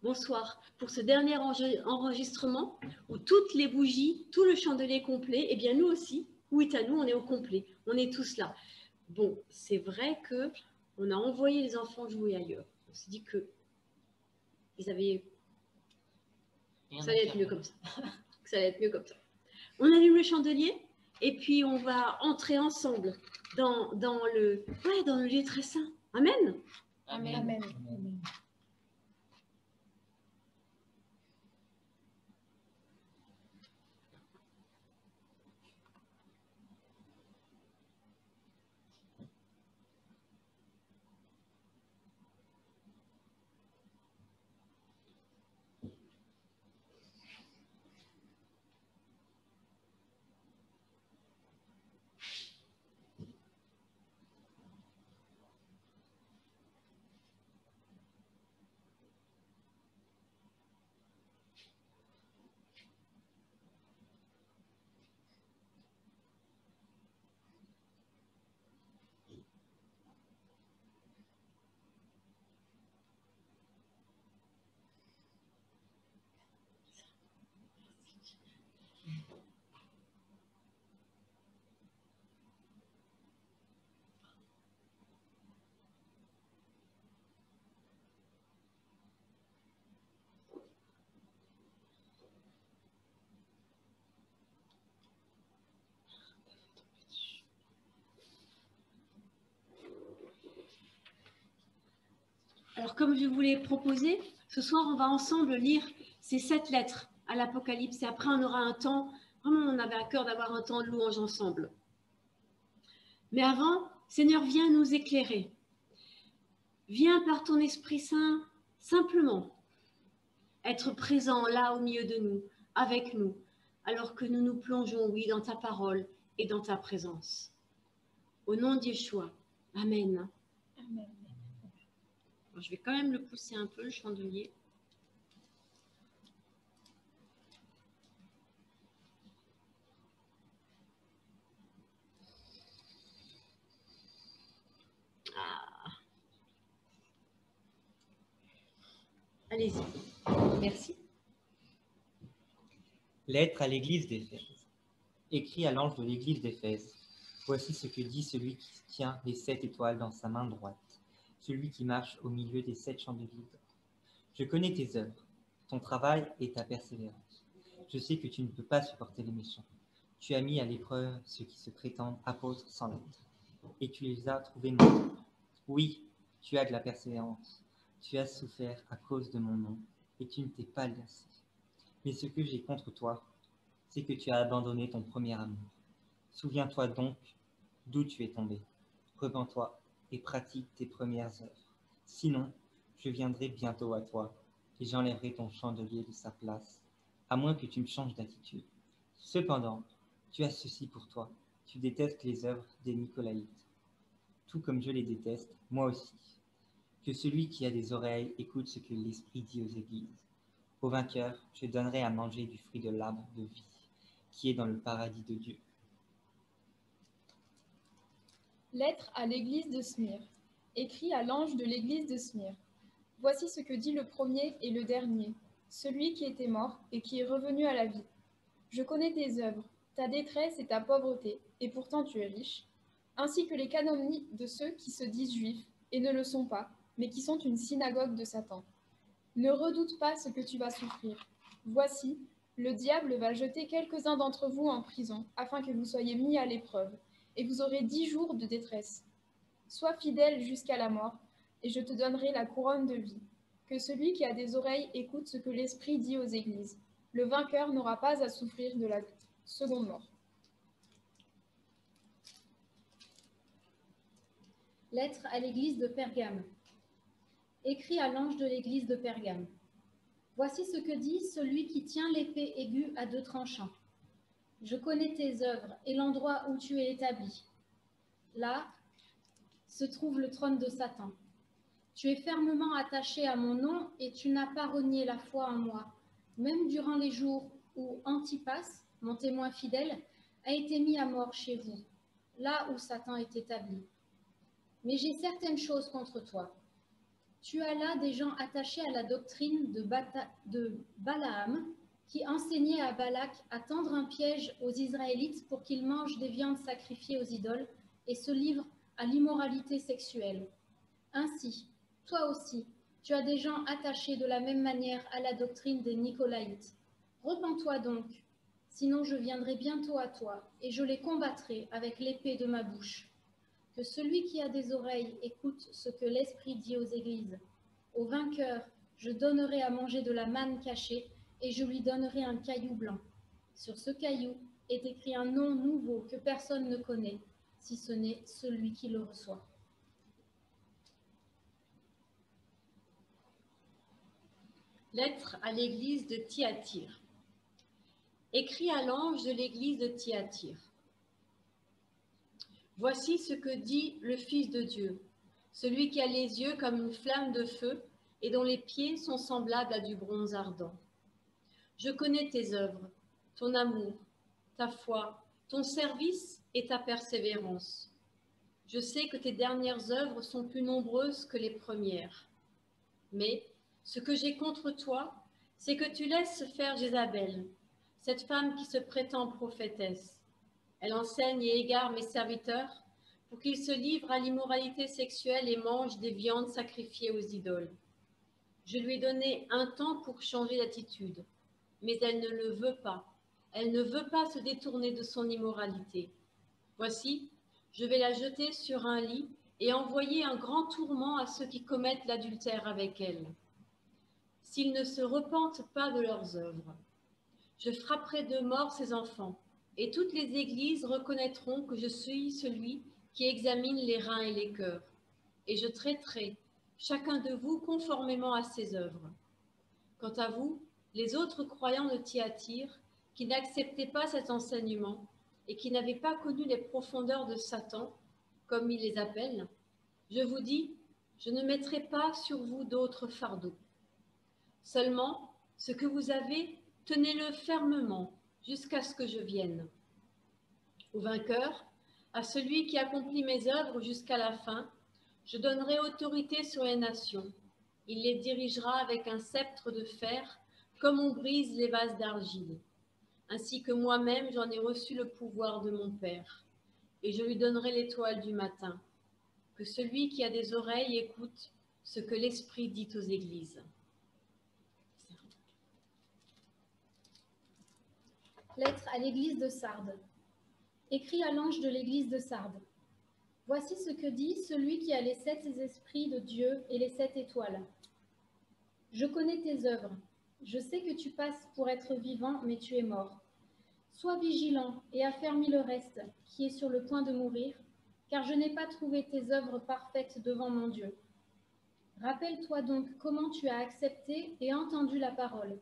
bonsoir, pour ce dernier enregistrement où toutes les bougies, tout le chandelier complet, eh bien nous aussi, oui, à nous, on est au complet, on est tous là. Bon, c'est vrai que on a envoyé les enfants jouer ailleurs. On s'est dit que ils avaient... ça allait être mieux comme ça. Ça allait être mieux comme ça. On allume le chandelier et puis on va entrer ensemble dans le lieu très saint. Amen. Amen. Amen. Amen. Alors, comme je vous l'ai proposé, ce soir, on va ensemble lire ces 7 lettres à l'Apocalypse. Et après, on aura un temps, vraiment, on avait à cœur d'avoir un temps de louange ensemble. Mais avant, Seigneur, viens nous éclairer. Viens par ton Esprit Saint, simplement, être présent là au milieu de nous, avec nous, alors que nous nous plongeons, oui, dans ta parole et dans ta présence. Au nom de Yeshua. Amen. Amen. Alors, je vais quand même le pousser un peu, le chandelier. Ah. Allez-y. Merci. Lettre à l'église d'Éphèse. Écrit à l'ange de l'église d'Éphèse. Voici ce que dit celui qui tient les 7 étoiles dans sa main droite, celui qui marche au milieu des 7 chandeliers d'or. Je connais tes œuvres, ton travail et ta persévérance. Je sais que tu ne peux pas supporter les méchants. Tu as mis à l'épreuve ceux qui se prétendent apôtres sans l'être, et tu les as trouvés morts. Oui, tu as de la persévérance. Tu as souffert à cause de mon nom, et tu ne t'es pas lassé. Mais ce que j'ai contre toi, c'est que tu as abandonné ton premier amour. Souviens-toi donc d'où tu es tombé. Repens-toi et pratique tes premières œuvres. Sinon, je viendrai bientôt à toi et j'enlèverai ton chandelier de sa place, à moins que tu me changes d'attitude. Cependant, tu as ceci pour toi. Tu détestes les œuvres des Nicolaïtes, tout comme je les déteste, moi aussi. Que celui qui a des oreilles écoute ce que l'Esprit dit aux églises. Au vainqueur, je donnerai à manger du fruit de l'arbre de vie, qui est dans le paradis de Dieu. Lettre à l'église de Smyrne. Écrit à l'ange de l'église de Smyrne. Voici ce que dit le premier et le dernier, celui qui était mort et qui est revenu à la vie. Je connais tes œuvres, ta détresse et ta pauvreté, et pourtant tu es riche, ainsi que les calomnies de ceux qui se disent juifs et ne le sont pas, mais qui sont une synagogue de Satan. Ne redoute pas ce que tu vas souffrir. Voici, le diable va jeter quelques-uns d'entre vous en prison, afin que vous soyez mis à l'épreuve, et vous aurez 10 jours de détresse. Sois fidèle jusqu'à la mort, et je te donnerai la couronne de vie. Que celui qui a des oreilles écoute ce que l'Esprit dit aux églises. Le vainqueur n'aura pas à souffrir de la seconde mort. Lettre à l'église de Pergame. Écrit à l'ange de l'église de Pergame. Voici ce que dit celui qui tient l'épée aiguë à 2 tranchants. Je connais tes œuvres et l'endroit où tu es établi. Là se trouve le trône de Satan. Tu es fermement attaché à mon nom et tu n'as pas renié la foi en moi, même durant les jours où Antipas, mon témoin fidèle, a été mis à mort chez vous, là où Satan est établi. Mais j'ai certaines choses contre toi. Tu as là des gens attachés à la doctrine de Balaam, qui enseignait à Balak à tendre un piège aux Israélites pour qu'ils mangent des viandes sacrifiées aux idoles et se livrent à l'immoralité sexuelle. Ainsi, toi aussi, tu as des gens attachés de la même manière à la doctrine des Nicolaïtes. Repens-toi donc, sinon je viendrai bientôt à toi et je les combattrai avec l'épée de ma bouche. Que celui qui a des oreilles écoute ce que l'Esprit dit aux églises. Au vainqueur, je donnerai à manger de la manne cachée et je lui donnerai un caillou blanc. Sur ce caillou est écrit un nom nouveau que personne ne connaît, si ce n'est celui qui le reçoit. Lettre à l'église de Thyatire. Écrit à l'ange de l'église de Thyatire. Voici ce que dit le Fils de Dieu, celui qui a les yeux comme une flamme de feu et dont les pieds sont semblables à du bronze ardent. Je connais tes œuvres, ton amour, ta foi, ton service et ta persévérance. Je sais que tes dernières œuvres sont plus nombreuses que les premières. Mais ce que j'ai contre toi, c'est que tu laisses faire Jézabel, cette femme qui se prétend prophétesse. Elle enseigne et égare mes serviteurs pour qu'ils se livrent à l'immoralité sexuelle et mangent des viandes sacrifiées aux idoles. Je lui ai donné un temps pour changer d'attitude, mais elle ne le veut pas. Elle ne veut pas se détourner de son immoralité. Voici, je vais la jeter sur un lit et envoyer un grand tourment à ceux qui commettent l'adultère avec elle, s'ils ne se repentent pas de leurs œuvres. Je frapperai de mort ces enfants, et toutes les églises reconnaîtront que je suis celui qui examine les reins et les cœurs, et je traiterai chacun de vous conformément à ses œuvres. Quant à vous, les autres croyants de Thyatire, qui n'acceptaient pas cet enseignement et qui n'avaient pas connu les profondeurs de Satan, comme il les appelle, je vous dis, je ne mettrai pas sur vous d'autres fardeaux. Seulement, ce que vous avez, tenez-le fermement jusqu'à ce que je vienne. Au vainqueur, à celui qui accomplit mes œuvres jusqu'à la fin, je donnerai autorité sur les nations. Il les dirigera avec un sceptre de fer, comme on brise les vases d'argile. Ainsi que moi-même, j'en ai reçu le pouvoir de mon Père. Et je lui donnerai l'étoile du matin. Que celui qui a des oreilles écoute ce que l'Esprit dit aux églises. Lettre à l'église de Sardes. Écrit à l'ange de l'église de Sardes. Voici ce que dit celui qui a les 7 esprits de Dieu et les 7 étoiles. Je connais tes œuvres. Je sais que tu passes pour être vivant, mais tu es mort. Sois vigilant et affermis le reste, qui est sur le point de mourir, car je n'ai pas trouvé tes œuvres parfaites devant mon Dieu. Rappelle-toi donc comment tu as accepté et entendu la parole.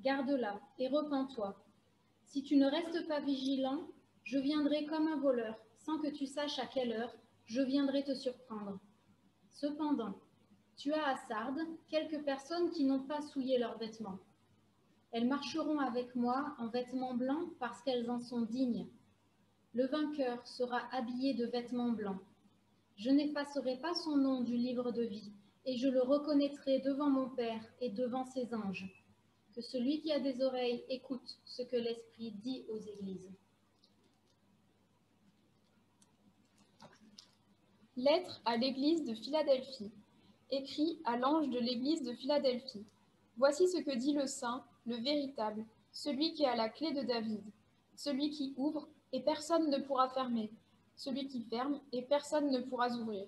Garde-la et repens-toi. Si tu ne restes pas vigilant, je viendrai comme un voleur, sans que tu saches à quelle heure je viendrai te surprendre. Cependant, tu as à Sardes quelques personnes qui n'ont pas souillé leurs vêtements. Elles marcheront avec moi en vêtements blancs parce qu'elles en sont dignes. Le vainqueur sera habillé de vêtements blancs. Je n'effacerai pas son nom du livre de vie, et je le reconnaîtrai devant mon Père et devant ses anges. Que celui qui a des oreilles écoute ce que l'Esprit dit aux églises. Lettre à l'église de Philadelphie. Écrit à l'ange de l'église de Philadelphie. Voici ce que dit le Saint, le véritable, celui qui a la clé de David, celui qui ouvre et personne ne pourra fermer, celui qui ferme et personne ne pourra ouvrir.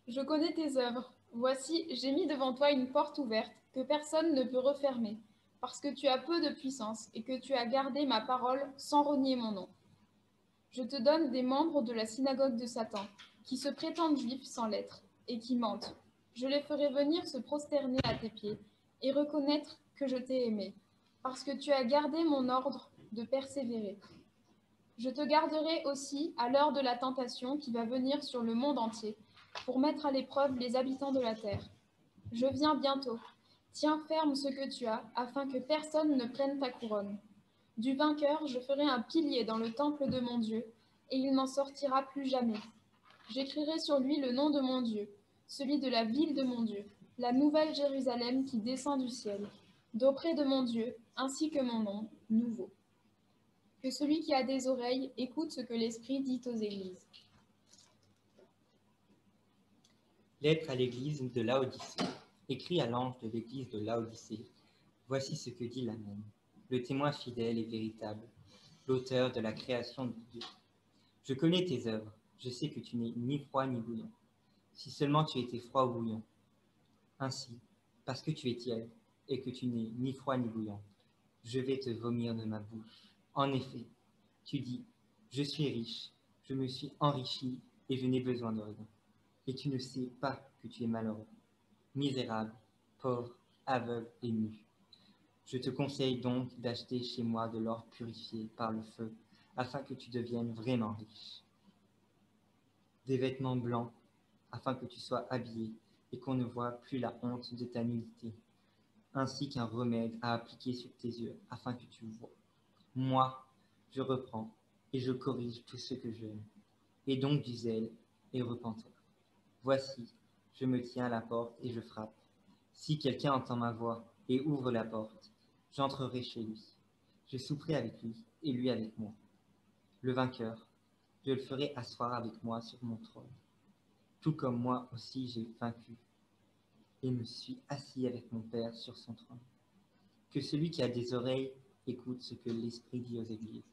Je connais tes œuvres. Voici, j'ai mis devant toi une porte ouverte que personne ne peut refermer, parce que tu as peu de puissance et que tu as gardé ma parole sans renier mon nom. Je te donne des membres de la synagogue de Satan, qui se prétendent juifs sans l'être et qui mentent. Je les ferai venir se prosterner à tes pieds et reconnaître que je t'ai aimé, parce que tu as gardé mon ordre de persévérer. Je te garderai aussi à l'heure de la tentation qui va venir sur le monde entier, pour mettre à l'épreuve les habitants de la terre. Je viens bientôt. Tiens ferme ce que tu as, afin que personne ne prenne ta couronne. Du vainqueur, je ferai un pilier dans le temple de mon Dieu, et il n'en sortira plus jamais. J'écrirai sur lui le nom de mon Dieu, celui de la ville de mon Dieu, la nouvelle Jérusalem qui descend du ciel, d'auprès de mon Dieu, ainsi que mon nom, nouveau. Que celui qui a des oreilles écoute ce que l'Esprit dit aux églises. Lettre à l'église de Laodicée. Écrit à l'ange de l'église de Laodicée. Voici ce que dit l'Amen, le témoin fidèle et véritable, l'auteur de la création de Dieu. Je connais tes œuvres, je sais que tu n'es ni froid ni bouillant. Si seulement tu étais froid ou bouillant. Ainsi, parce que tu es tiède et que tu n'es ni froid ni bouillant, je vais te vomir de ma bouche. En effet, tu dis, je suis riche, je me suis enrichi et je n'ai besoin de rien. Et tu ne sais pas que tu es malheureux, misérable, pauvre, aveugle et nu. Je te conseille donc d'acheter chez moi de l'or purifié par le feu, afin que tu deviennes vraiment riche. Des vêtements blancs, afin que tu sois habillé et qu'on ne voie plus la honte de ta nudité, ainsi qu'un remède à appliquer sur tes yeux, afin que tu vois. Moi, je reprends et je corrige tout ce que j'aime. Et donc du zèle et repens-toi. Voici, je me tiens à la porte et je frappe. Si quelqu'un entend ma voix et ouvre la porte, j'entrerai chez lui. Je souperai avec lui et lui avec moi. Le vainqueur, je le ferai asseoir avec moi sur mon trône. Tout comme moi aussi j'ai vaincu et me suis assis avec mon Père sur son trône. Que celui qui a des oreilles écoute ce que l'Esprit dit aux églises.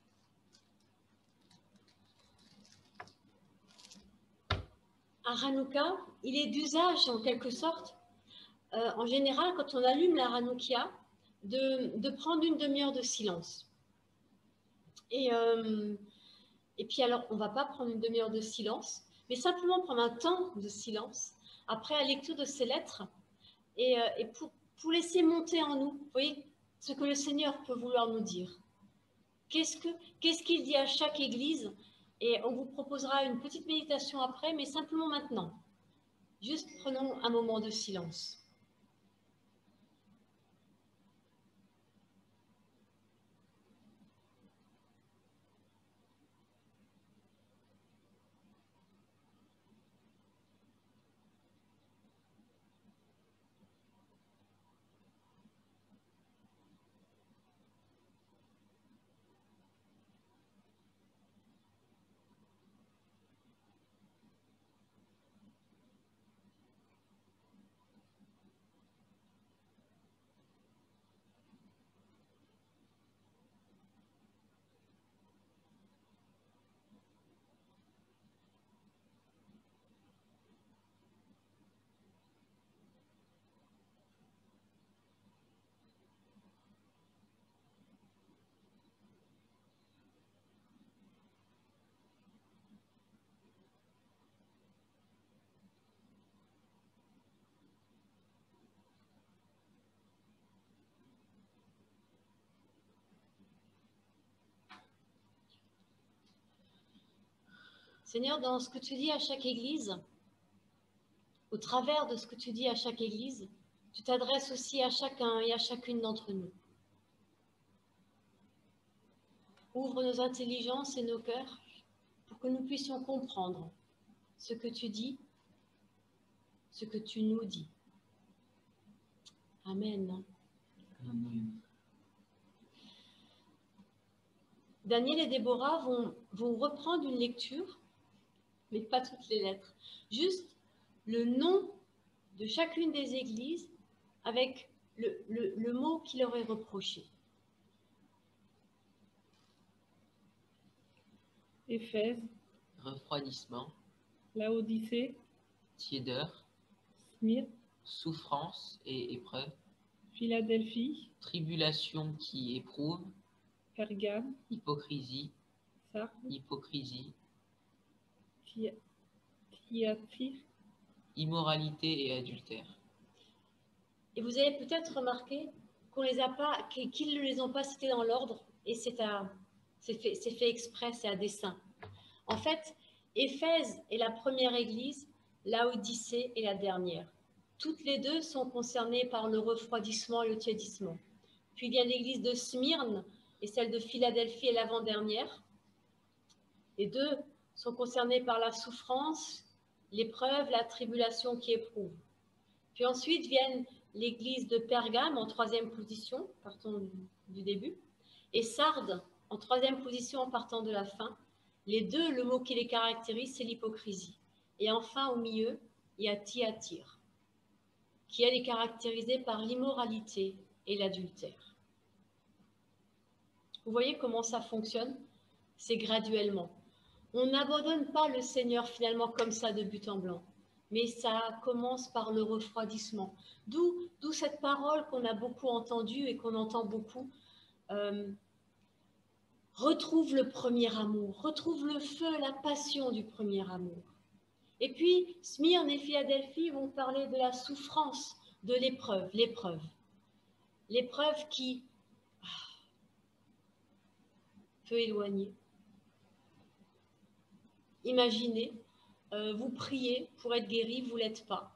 À Hanouka, il est d'usage en quelque sorte, en général quand on allume la Hanoukia, de prendre une demi-heure de silence. Et puis alors, on ne va pas prendre une demi-heure de silence, mais simplement prendre un temps de silence après la lecture de ces lettres et pour laisser monter en nous, vous voyez, ce que le Seigneur peut vouloir nous dire. Qu'est-ce qu'il dit à chaque église? Et on vous proposera une petite méditation après, mais simplement maintenant. Juste prenons un moment de silence. Seigneur, dans ce que tu dis à chaque église, au travers de ce que tu dis à chaque église, tu t'adresses aussi à chacun et à chacune d'entre nous. Ouvre nos intelligences et nos cœurs pour que nous puissions comprendre ce que tu dis, ce que tu nous dis. Amen. Amen. Daniel et Déborah vont reprendre une lecture, mais pas toutes les lettres. Juste le nom de chacune des églises avec le mot qui leur est reproché. Éphèse, refroidissement, Laodicée, tiédeur, Smyrne, souffrance et épreuve, Philadelphie, tribulation qui éprouve, Pergame, hypocrisie, Sardes, hypocrisie, Thyatire, immoralité et adultère. Et vous avez peut-être remarqué qu'on les a pas, qu'ils ne les ont pas cités dans l'ordre, et c'est fait exprès, c'est à dessein. En fait, Éphèse est la première église, Laodicée est la dernière. Toutes les deux sont concernées par le refroidissement et le tiédissement. Puis il y a l'église de Smyrne et celle de Philadelphie est l'avant-dernière. Les deux sont concernées par la souffrance l'épreuve, la tribulation qui éprouve. Puis ensuite viennent l'église de Pergame en 3e position, partons du début, et Sardes en 3e position en partant de la fin. Les deux, le mot qui les caractérise, c'est l'hypocrisie. Et enfin, au milieu, il y a Thyatire, qui elle est caractérisée par l'immoralité et l'adultère. Vous voyez comment ça fonctionne? C'est graduellement. On n'abandonne pas le Seigneur finalement comme ça de but en blanc, mais ça commence par le refroidissement. D'où cette parole qu'on a beaucoup entendue et qu'on entend beaucoup. Retrouve le premier amour, retrouve le feu, la passion du premier amour. Et puis, Smyrne et Philadelphie vont parler de la souffrance, de l'épreuve, l'épreuve qui peut éloigner. Imaginez, vous priez pour être guéri, vous ne l'êtes pas.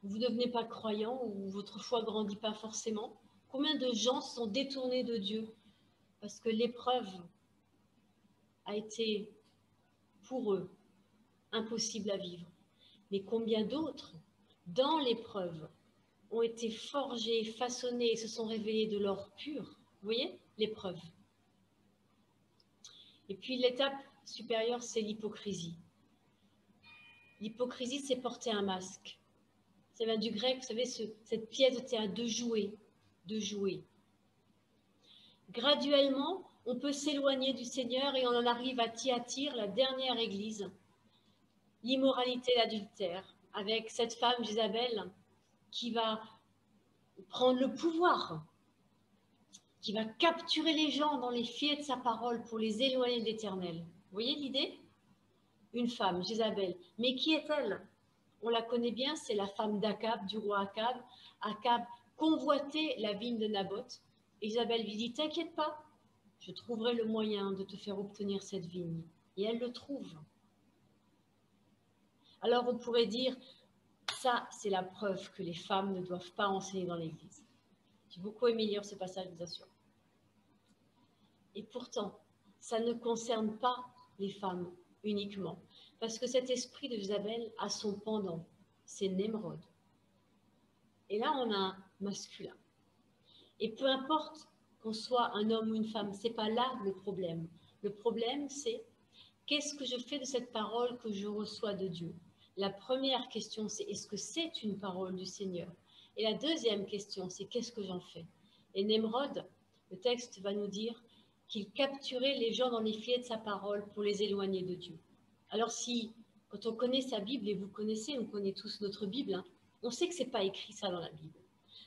Vous ne devenez pas croyant ou votre foi ne grandit pas forcément. Combien de gens se sont détournés de Dieu parce que l'épreuve a été pour eux impossible à vivre. Mais combien d'autres, dans l'épreuve, ont été forgés, façonnés et se sont révélés de l'or pur. Vous voyez, l'épreuve. Et puis l'étape supérieure, c'est l'hypocrisie. L'hypocrisie, c'est porter un masque. Ça vient du grec, vous savez, cette pièce de théâtre, de jouer. Graduellement, on peut s'éloigner du Seigneur et on en arrive à Thyatire, la dernière église. L'immoralité, l'adultère, avec cette femme Jézabel qui va prendre le pouvoir, qui va capturer les gens dans les filets de sa parole pour les éloigner de l'Éternel. Vous voyez l'idée? Une femme, Jézabel. Mais qui est-elle? On la connaît bien, c'est la femme d'Akab, du roi Akab. Akab convoitait la vigne de Naboth. Et Jézabel lui dit, t'inquiète pas, je trouverai le moyen de te faire obtenir cette vigne. Et elle le trouve. Alors on pourrait dire, ça c'est la preuve que les femmes ne doivent pas enseigner dans l'Église. J'ai beaucoup aimé lire ce passage, je vous assure. Et pourtant, ça ne concerne pas les femmes uniquement. Parce que cet esprit de Jézabel a son pendant, c'est Nemrod. Et là, on a un masculin. Et peu importe qu'on soit un homme ou une femme, ce n'est pas là le problème. Le problème, c'est qu'est-ce que je fais de cette parole que je reçois de Dieu? La première question, c'est est-ce que c'est une parole du Seigneur? Et la deuxième question, c'est qu'est-ce que j'en fais? Et Nemrod, le texte va nous dire qu'il capturait les gens dans les filets de sa parole pour les éloigner de Dieu. Alors si, quand on connaît sa Bible, et vous connaissez, on connaît tous notre Bible, hein, on sait que ce n'est pas écrit ça dans la Bible.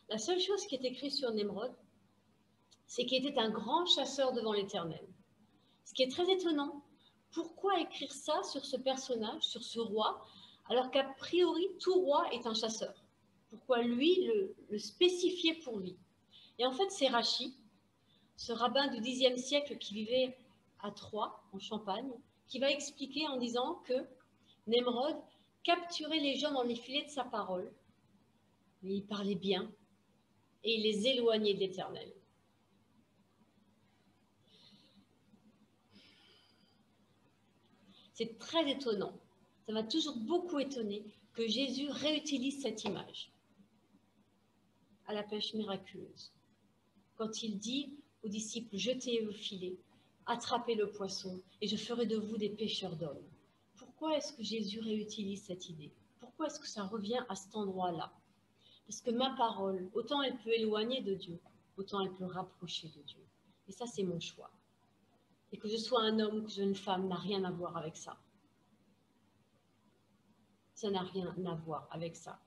La seule chose qui est écrite sur Nemrod, c'est qu'il était un grand chasseur devant l'Éternel. Ce qui est très étonnant, pourquoi écrire ça sur ce personnage, sur ce roi, alors qu'a priori, tout roi est un chasseur? Pourquoi lui le spécifier pour lui? Et en fait, c'est Rachi, ce rabbin du Xe siècle qui vivait à Troyes, en Champagne, qui va expliquer en disant que Nemrod capturait les gens dans les filets de sa parole, mais il parlait bien, et il les éloignait de l'Éternel. C'est très étonnant. Ça m'a toujours beaucoup étonné que Jésus réutilise cette image à la pêche miraculeuse. Quand il dit aux disciples, jetez le filet, attrapez le poisson et je ferai de vous des pêcheurs d'hommes. Pourquoi est-ce que Jésus réutilise cette idée? Pourquoi est-ce que ça revient à cet endroit-là? Parce que ma parole, autant elle peut éloigner de Dieu, autant elle peut rapprocher de Dieu. Et ça, c'est mon choix. Et que je sois un homme ou que je sois une femme n'a rien à voir avec ça. Ça n'a rien à voir avec ça.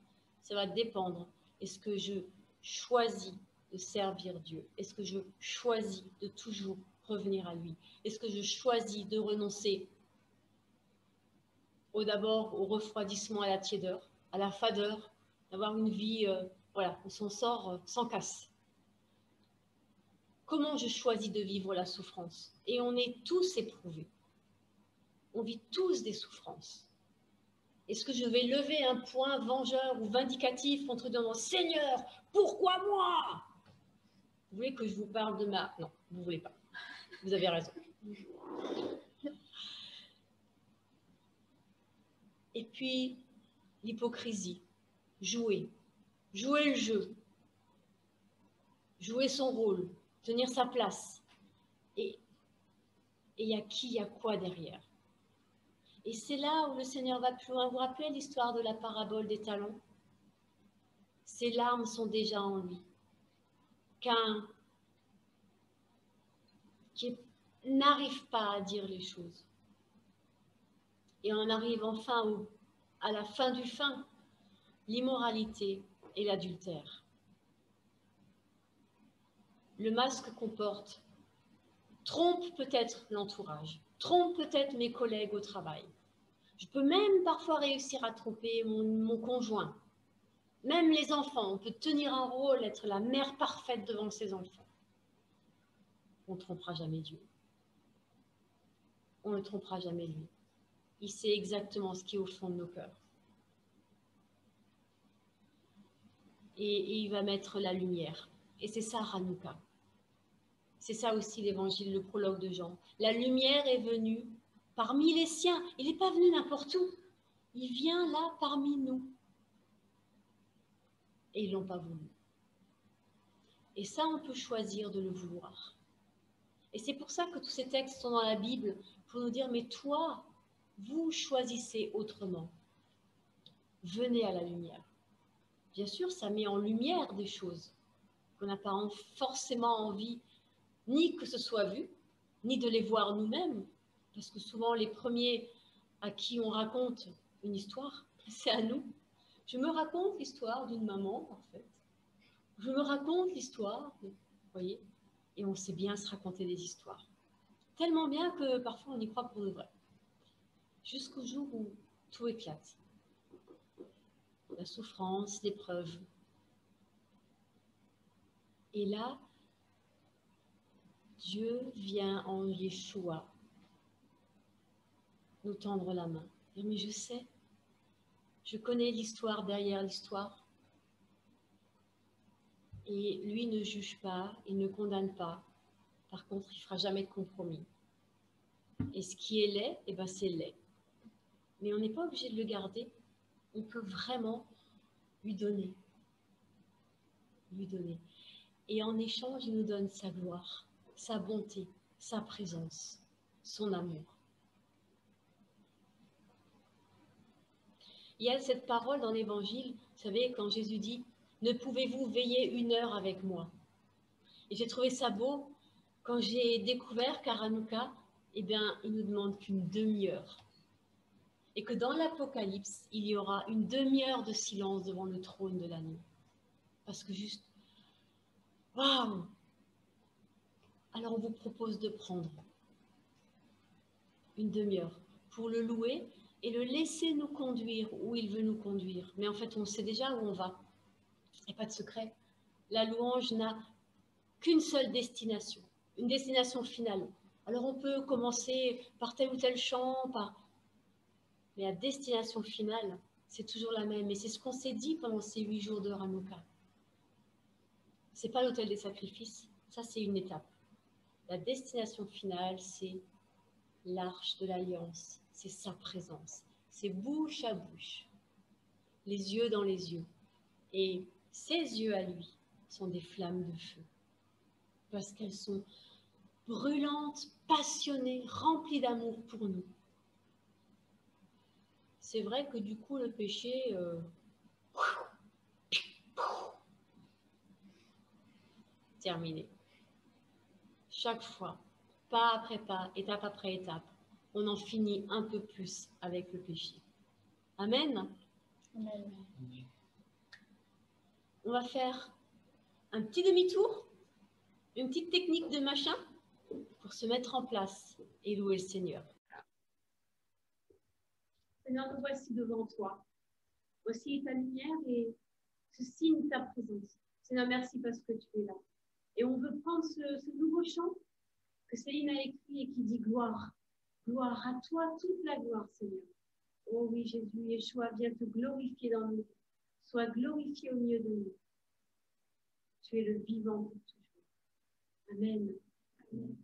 Ça va dépendre. Est-ce que je choisis de servir Dieu? Est-ce que je choisis de toujours revenir à lui? Est-ce que je choisis de renoncer d'abord au refroidissement, à la tiédeur, à la fadeur, d'avoir une vie, voilà, on s'en sort sans casse? Comment je choisis de vivre la souffrance? Et on est tous éprouvés. On vit tous des souffrances. Est-ce que je vais lever un point vengeur ou vindicatif contre Dieu? Seigneur, pourquoi moi? Vous voulez que je vous parle de ma... Non, vous ne voulez pas. Vous avez raison. Et puis, l'hypocrisie. Jouer. Jouer le jeu. Jouer son rôle. Tenir sa place. Et il y a qui, il y a quoi derrière? Et c'est là où le Seigneur va plus loin. Vous vous rappelez l'histoire de la parabole des talents? Ses larmes sont déjà en lui. Qu'un qui n'arrive pas à dire les choses. Et on arrive enfin à la fin du fin, l'immoralité et l'adultère. Le masque qu'on porte trompe peut-être l'entourage, trompe peut-être mes collègues au travail. Je peux même parfois réussir à tromper mon conjoint. Même les enfants, on peut tenir un rôle, être la mère parfaite devant ses enfants. On ne trompera jamais Dieu. On ne trompera jamais lui. Il sait exactement ce qui est au fond de nos cœurs. Et il va mettre la lumière. Et c'est ça, Hanouka. C'est ça aussi l'évangile, le prologue de Jean. La lumière est venue parmi les siens. Il n'est pas venu n'importe où. Il vient là parmi nous. Et ils ne l'ont pas voulu. Et ça, on peut choisir de le vouloir. Et c'est pour ça que tous ces textes sont dans la Bible, pour nous dire, mais toi, vous choisissez autrement. Venez à la lumière. Bien sûr, ça met en lumière des choses qu'on n'a pas forcément envie ni que ce soit vu, ni de les voir nous-mêmes, parce que souvent les premiers à qui on raconte une histoire, c'est à nous. Je me raconte l'histoire d'une maman, en fait. Je me raconte l'histoire, vous voyez, et on sait bien se raconter des histoires. Tellement bien que parfois on y croit pour de vrai. Jusqu'au jour où tout éclate. La souffrance, l'épreuve. Et là, Dieu vient en Yeshua nous tendre la main. Dire, mais je sais, je connais l'histoire derrière l'histoire. Et lui ne juge pas, il ne condamne pas. Par contre, il ne fera jamais de compromis. Et ce qui est laid, eh ben c'est laid. Mais on n'est pas obligé de le garder. On peut vraiment lui donner. Lui donner. Et en échange, il nous donne sa gloire, sa bonté, sa présence, son amour. Il y a cette parole dans l'Évangile, vous savez, quand Jésus dit « Ne pouvez-vous veiller 1 heure avec moi ?» Et j'ai trouvé ça beau quand j'ai découvert qu'à Hanouka, eh bien, il nous demande qu'une demi-heure. Et que dans l'Apocalypse, il y aura une demi-heure de silence devant le trône de l'agneau. Parce que juste, waouh! Alors on vous propose de prendre une demi-heure pour le louer et le laisser nous conduire où il veut nous conduire. Mais en fait, on sait déjà où on va. Il n'y a pas de secret. La louange n'a qu'une seule destination, une destination finale. Alors on peut commencer par tel ou tel chant, mais la destination finale, c'est toujours la même. Et c'est ce qu'on s'est dit pendant ces 8 jours de Hanouka. Ce n'est pas l'autel des sacrifices, ça c'est une étape. La destination finale, c'est l'arche de l'alliance, c'est sa présence, c'est bouche à bouche, les yeux dans les yeux. Et ses yeux à lui sont des flammes de feu, parce qu'elles sont brûlantes, passionnées, remplies d'amour pour nous. C'est vrai que du coup, le péché, terminé. Chaque fois, pas après pas, étape après étape, on en finit un peu plus avec le péché. Amen. Amen. On va faire un petit demi-tour, une petite technique de machin pour se mettre en place et louer le Seigneur. Seigneur, nous voici devant toi. Voici ta lumière et ce signe de ta présence. Seigneur, merci parce que tu es là. Et on veut prendre ce nouveau chant que Céline a écrit et qui dit gloire. Gloire à toi, toute la gloire, Seigneur. Oh oui, Jésus, Yeshua, viens te glorifier dans nous. Sois glorifié au milieu de nous. Tu es le vivant pour toujours. Amen. Amen.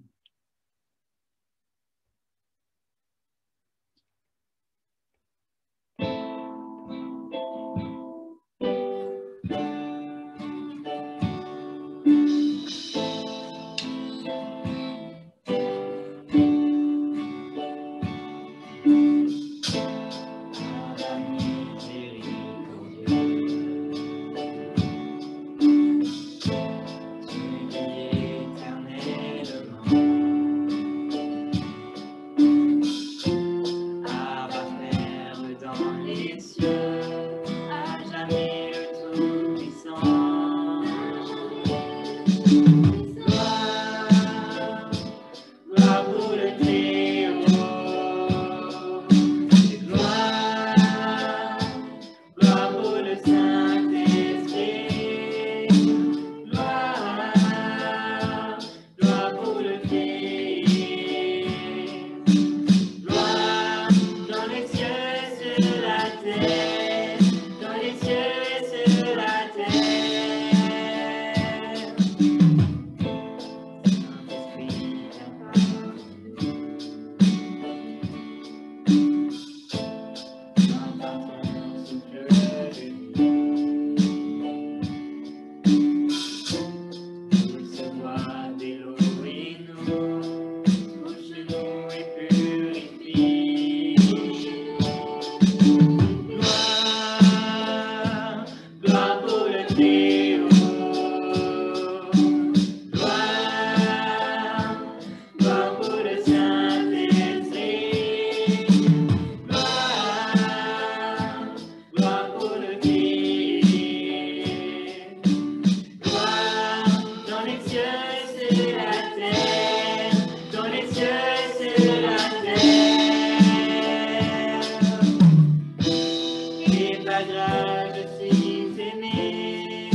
ta grâce, je suis aimé.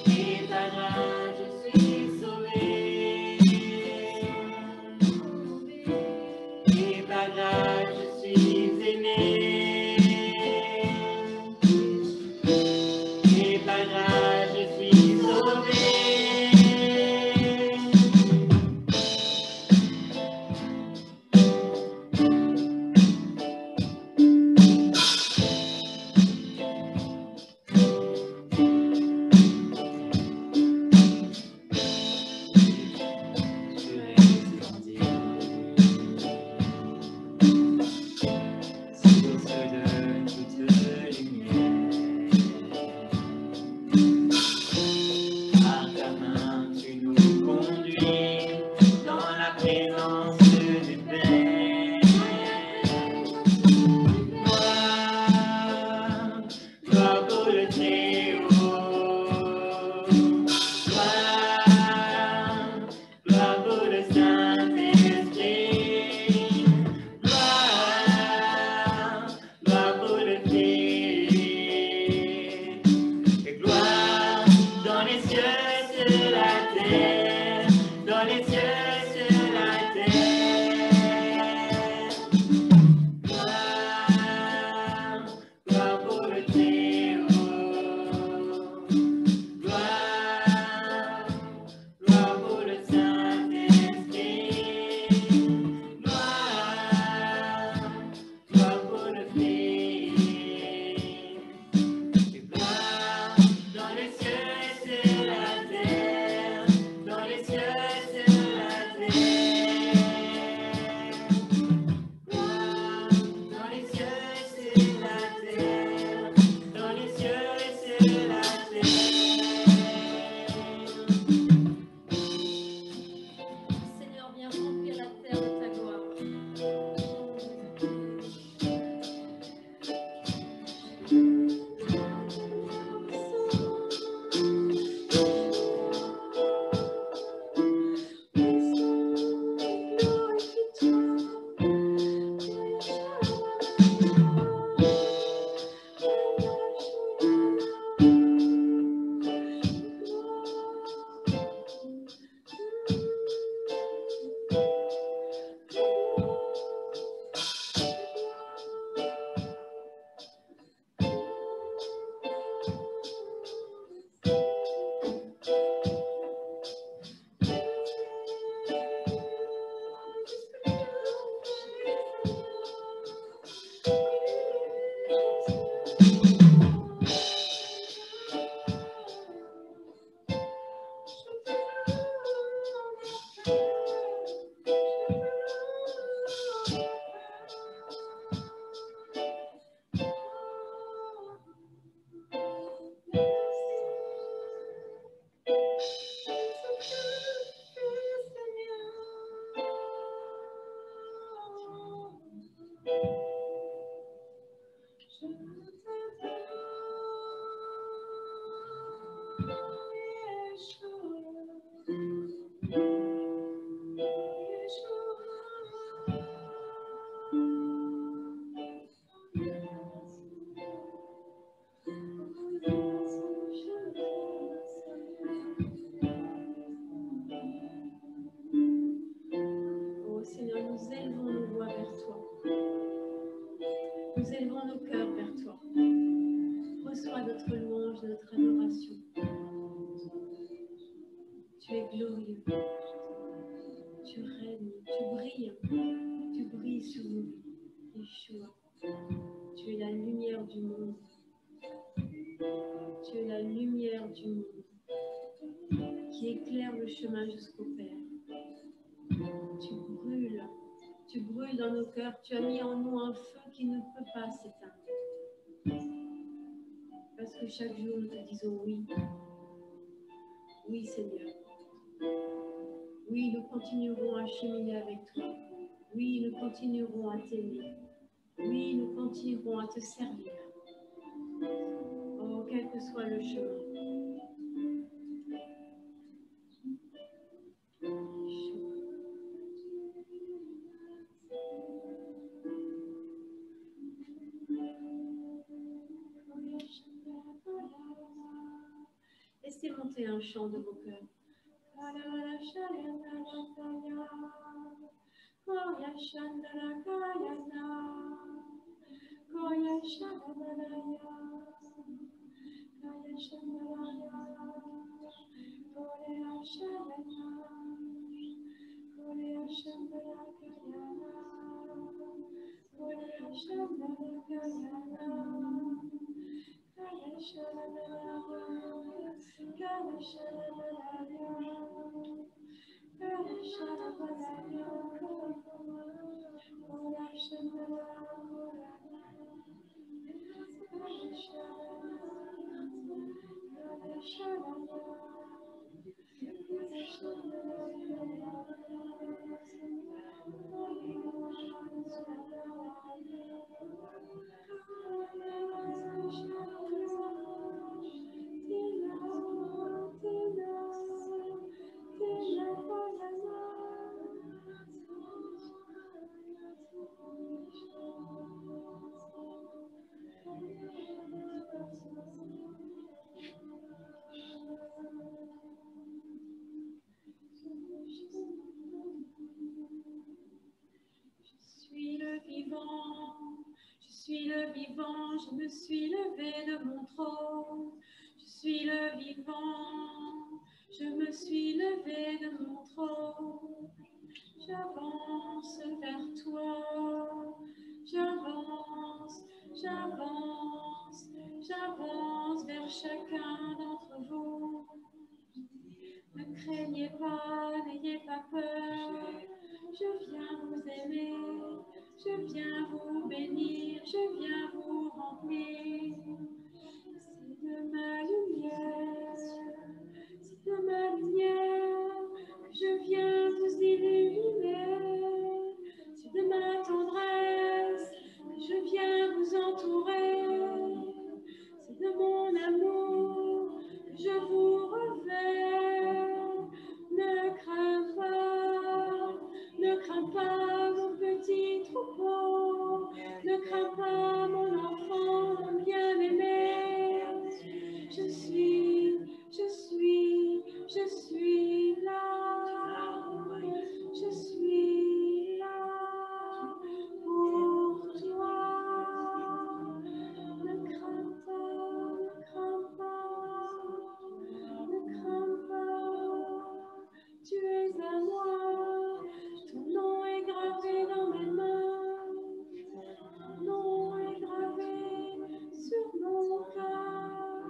Et ta grâce, je suis sauvé. Et ta grâce, je suis aimé. Et ta grâce, je suis sauvé. Je laisse grandir source de toute lumière. Par ta main, tu nous conduis dans la présence du Père. Gloire pour le Très-Haut. Gloire pour le Saint-Esprit. Gloire pour le Fils. Et gloire dans les cieux, sur la terre, dans les cieux, sur la terre. Gloire pour le Très-Haut. Gloire pour le Saint-Esprit. Gloire pour le Fils. Et gloire dans les cieux et sur la terre, dans les cieux et sur la terre. Gloire dans les cieux et sur la terre, dans les cieux et sur la terre. Seigneur, viens remplir la terre de ta gloire. Oh Seigneur, nous élevons nos voix vers toi. Nous élevons nos cœurs vers toi. Reçois notre louange, notre adoration. Tu es glorieux. Tu règnes, tu brilles sur nous. Yeshua, tu es la lumière du monde. Tu es la lumière du monde qui éclaire le chemin jusqu'au Père. Tu brûles dans nos cœurs. Tu as mis en nous un feu qui ne peut pas s'éteindre. Parce que chaque jour nous te disons oui. Oui Seigneur. Oui, nous continuerons à cheminer avec toi. Oui, nous continuerons à t'aimer. Oui, nous continuerons à te servir. Oh, quel que soit le chemin. chantez un chant de vos cœurs. Je me suis levé de mon trône. Je suis le vivant. Je me suis levé de mon trône. J'avance vers toi. J'avance, j'avance, j'avance vers chacun d'entre vous. Ne craignez pas, n'ayez pas peur. Je viens vous aimer. Je viens vous bénir, je viens vous remplir. C'est de ma lumière, c'est de ma lumière que je viens vous illuminer. C'est de ma tendresse que je viens vous entourer. C'est de mon amour que je vous revers. Ne crains pas mon petit troupeau, ne crains pas mon enfant, mon bien-aimé. Je suis là, je suis là pour toi. Ne crains pas, ne crains pas, ne crains pas. Tu es à moi, ton nom est gravé dans mes mains, ton nom est gravé sur mon cœur,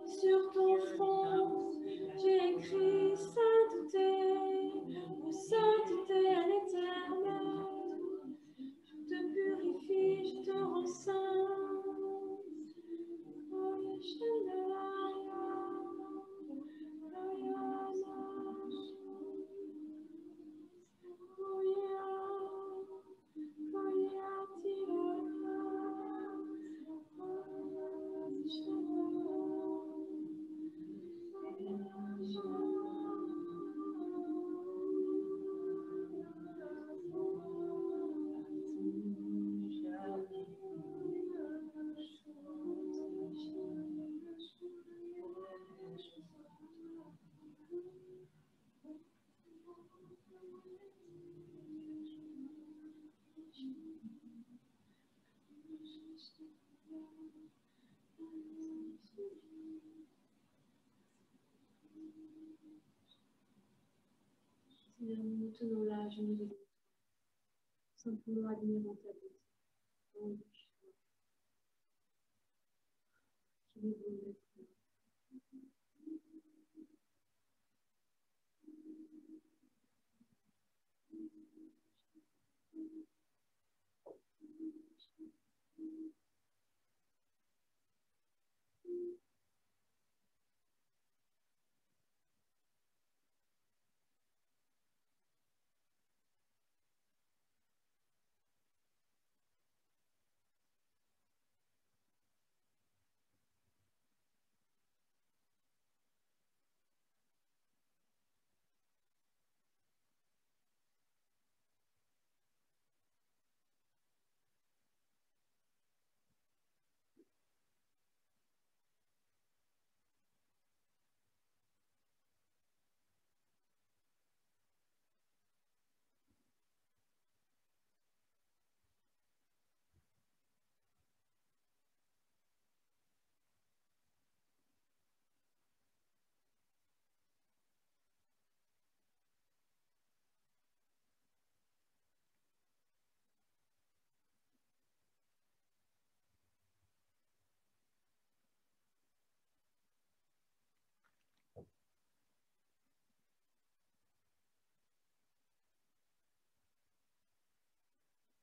sur ton front, j'ai écrit sainteté, ô sainteté à l'éternel. Je te purifie, je te rends saint. Seigneur, nous nous tenons là, je nous demande simplement admirant ta beauté. Oh, qu'il est bon d'être là.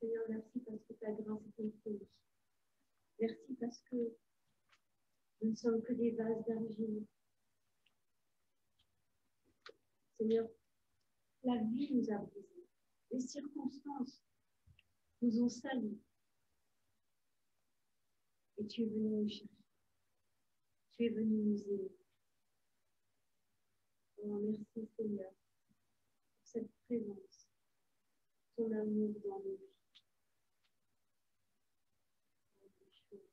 Seigneur, merci parce que ta grâce est infinie. Merci parce que nous ne sommes que des vases d'argile. Seigneur, la vie nous a brisés. Les circonstances nous ont salis. Et tu es venu nous chercher. Tu es venu nous aimer. Oh, merci Seigneur pour cette présence, ton amour dans nos vies. Quand tu m'as retrouvé,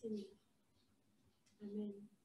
Seigneur. Amen.